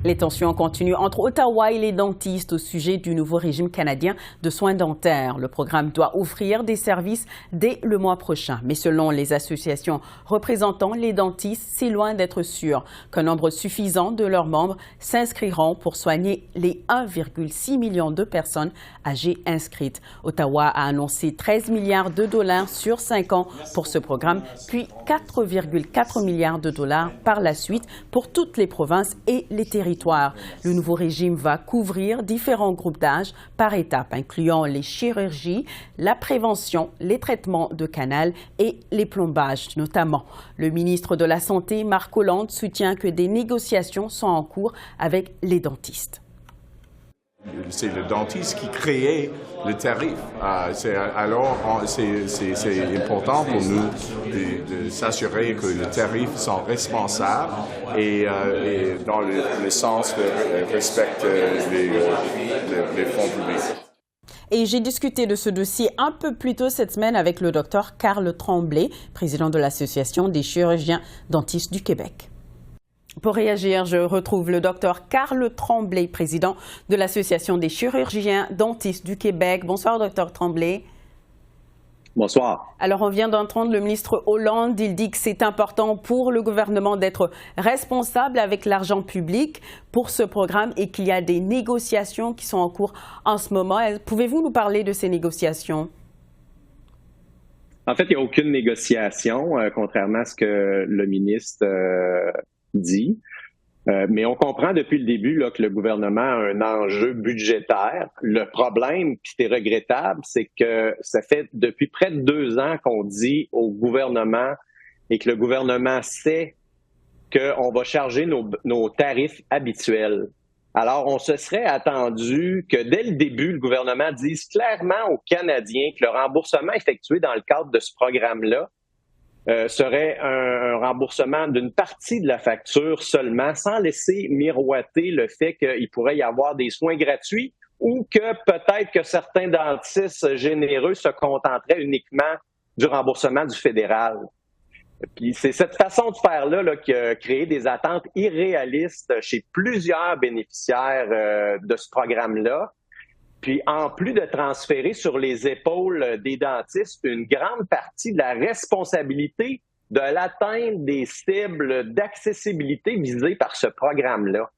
Les tensions continuent entre Ottawa et les dentistes au sujet du nouveau régime canadien de soins dentaires. Le programme doit offrir des services dès le mois prochain. Mais selon les associations représentant les dentistes, c'est loin d'être sûr qu'un nombre suffisant de leurs membres s'inscriront pour soigner les 1,6 million de personnes âgées inscrites. Ottawa a annoncé 13 milliards de dollars sur 5 ans pour ce programme, puis 4,4 milliards de dollars par la suite pour toutes les provinces et les territoires. Le nouveau régime va couvrir différents groupes d'âge par étapes, incluant les chirurgies, la prévention, les traitements de canal et les plombages notamment. Le ministre de la Santé, Marc Hollande, soutient que des négociations sont en cours avec les dentistes. C'est le dentiste qui crée le tarif. Alors, c'est important pour nous de s'assurer que les tarifs sont responsables et dans le sens de respecter les fonds publics. Et j'ai discuté de ce dossier un peu plus tôt cette semaine avec le Dr Carl Tremblay, président de l'Association des chirurgiens dentistes du Québec. Pour réagir, je retrouve le Dr Carl Tremblay, président de l'Association des chirurgiens dentistes du Québec. Bonsoir, Dr Tremblay. Bonsoir. Alors, on vient d'entendre le ministre Hollande. Il dit que c'est important pour le gouvernement d'être responsable avec l'argent public pour ce programme et qu'il y a des négociations qui sont en cours en ce moment. Pouvez-vous nous parler de ces négociations? En fait, il n'y a aucune négociation, contrairement à ce que le ministre dit. Mais on comprend depuis le début là, que le gouvernement a un enjeu budgétaire. Le problème, puis c'est regrettable, c'est que ça fait depuis près de 2 ans qu'on dit au gouvernement et que le gouvernement sait qu'on va charger nos tarifs habituels. Alors, on se serait attendu que dès le début, le gouvernement dise clairement aux Canadiens que le remboursement effectué dans le cadre de ce programme-là serait un remboursement d'une partie de la facture seulement, sans laisser miroiter le fait qu'il pourrait y avoir des soins gratuits ou que peut-être que certains dentistes généreux se contenteraient uniquement du remboursement du fédéral. Puis c'est cette façon de faire-là qui a créé des attentes irréalistes chez plusieurs bénéficiaires de ce programme-là. Puis, en plus de transférer sur les épaules des dentistes une grande partie de la responsabilité de l'atteinte des cibles d'accessibilité visées par ce programme-là.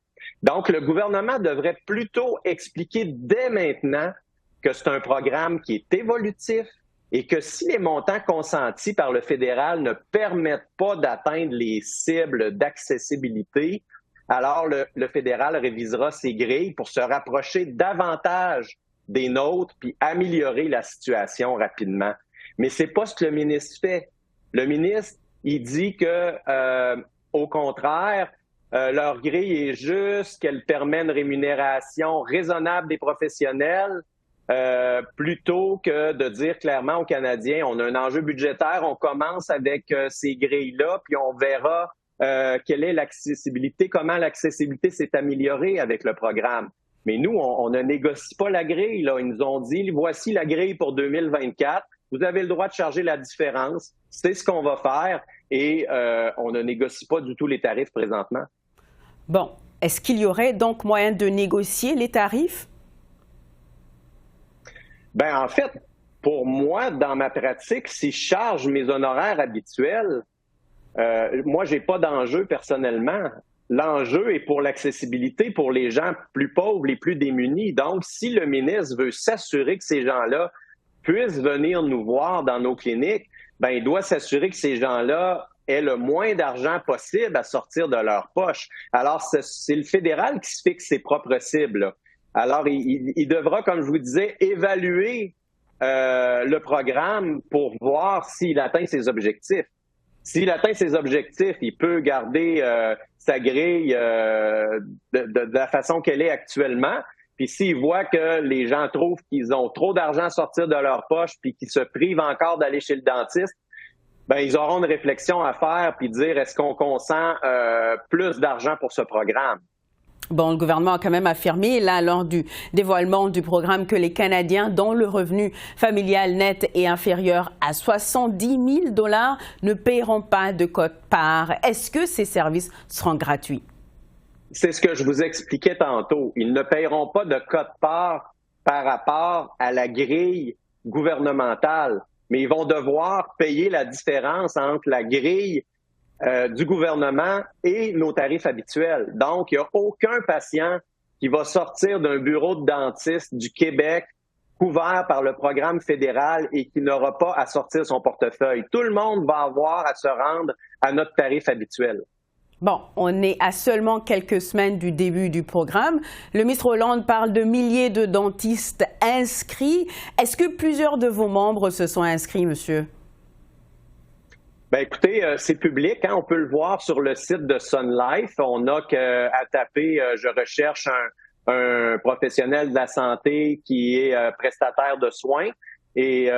Donc, le gouvernement devrait plutôt expliquer dès maintenant que c'est un programme qui est évolutif et que si les montants consentis par le fédéral ne permettent pas d'atteindre les cibles d'accessibilité, alors le fédéral révisera ses grilles pour se rapprocher davantage des nôtres puis améliorer la situation rapidement. Mais c'est pas ce que le ministre fait. Le ministre, il dit que, au contraire, leur grille est juste, qu'elle permet une rémunération raisonnable des professionnels, plutôt que de dire clairement aux Canadiens, on a un enjeu budgétaire, on commence avec ces grilles-là, puis on verra quelle est l'accessibilité, comment l'accessibilité s'est améliorée avec le programme. Mais nous, on ne négocie pas la grille. Là. Ils nous ont dit, voici la grille pour 2024. Vous avez le droit de charger la différence. C'est ce qu'on va faire et on ne négocie pas du tout les tarifs présentement. Bon. Est-ce qu'il y aurait donc moyen de négocier les tarifs? Bien, en fait, pour moi, dans ma pratique, si je charge mes honoraires habituels, moi, j'ai pas d'enjeu personnellement. L'enjeu est pour l'accessibilité pour les gens plus pauvres, les plus démunis. Donc, si le ministre veut s'assurer que ces gens-là puissent venir nous voir dans nos cliniques, ben, il doit s'assurer que ces gens-là aient le moins d'argent possible à sortir de leur poche. Alors, c'est le fédéral qui se fixe ses propres cibles. Alors, il devra, comme je vous disais, évaluer le programme pour voir s'il atteint ses objectifs. S'il atteint ses objectifs, il peut garder sa grille de la façon qu'elle est actuellement. Puis s'il voit que les gens trouvent qu'ils ont trop d'argent à sortir de leur poche puis qu'ils se privent encore d'aller chez le dentiste, ben ils auront une réflexion à faire puis dire est-ce qu'on consent plus d'argent pour ce programme. Bon, le gouvernement a quand même affirmé, là, lors du dévoilement du programme, que les Canadiens dont le revenu familial net est inférieur à 70 000 $ ne paieront pas de quote-part. Est-ce que ces services seront gratuits? c'est ce que je vous expliquais tantôt. Ils ne paieront pas de quote-part par rapport à la grille gouvernementale, mais ils vont devoir payer la différence entre la grille du gouvernement et nos tarifs habituels. Donc, il n'y a aucun patient qui va sortir d'un bureau de dentiste du Québec couvert par le programme fédéral et qui n'aura pas à sortir son portefeuille. Tout le monde va avoir à se rendre à notre tarif habituel. Bon, on est à seulement quelques semaines du début du programme. Le ministre Hollande parle de milliers de dentistes inscrits. Est-ce que plusieurs de vos membres se sont inscrits, monsieur? Ben écoutez, c'est public, hein? On peut le voir sur le site de Sun Life. On n'a qu'à taper je recherche un professionnel de la santé qui est prestataire de soins. Et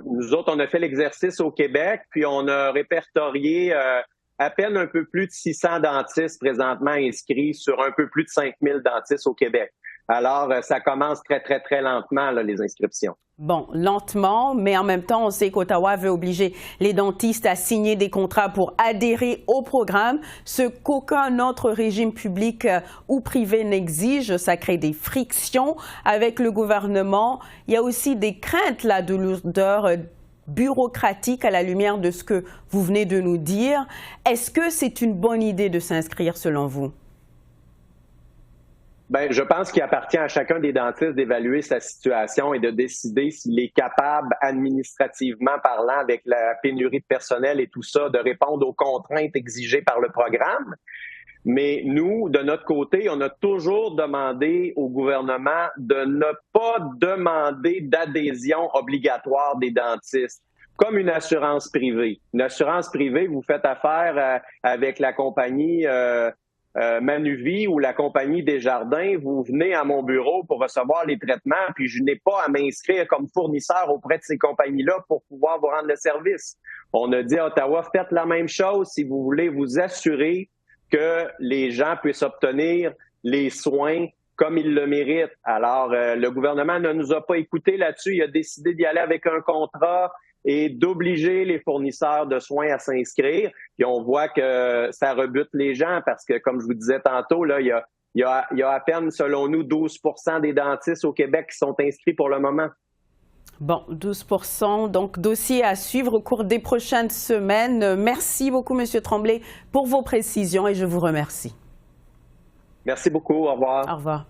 nous autres, on a fait l'exercice au Québec, puis on a répertorié à peine un peu plus de 600 dentistes présentement inscrits sur un peu plus de 5000 dentistes au Québec. Alors, ça commence très, très, très lentement, là, les inscriptions. Bon, lentement, mais en même temps, on sait qu'Ottawa veut obliger les dentistes à signer des contrats pour adhérer au programme, ce qu'aucun autre régime public ou privé n'exige. Ça crée des frictions avec le gouvernement. Il y a aussi des craintes là, de lourdeur bureaucratique à la lumière de ce que vous venez de nous dire. Est-ce que c'est une bonne idée de s'inscrire selon vous? Bien, je pense qu'il appartient à chacun des dentistes d'évaluer sa situation et de décider s'il est capable, administrativement parlant, avec la pénurie de personnel et tout ça, de répondre aux contraintes exigées par le programme. Mais nous, de notre côté, on a toujours demandé au gouvernement de ne pas demander d'adhésion obligatoire des dentistes, comme une assurance privée. Une assurance privée, vous faites affaire avec la compagnie Manuvie ou la compagnie Desjardins, vous venez à mon bureau pour recevoir les traitements, puis je n'ai pas à m'inscrire comme fournisseur auprès de ces compagnies-là pour pouvoir vous rendre le service. On a dit à Ottawa, faites la même chose si vous voulez vous assurer que les gens puissent obtenir les soins comme ils le méritent. Alors, le gouvernement ne nous a pas écoutés là-dessus. Il a décidé d'y aller avec un contrat et d'obliger les fournisseurs de soins à s'inscrire. Puis on voit que ça rebute les gens parce que, comme je vous disais tantôt, là, il y a à peine, selon nous, 12% des dentistes au Québec qui sont inscrits pour le moment. Bon, 12%, donc dossier à suivre au cours des prochaines semaines. Merci beaucoup, M. Tremblay, pour vos précisions et je vous remercie. Merci beaucoup. Au revoir. Au revoir.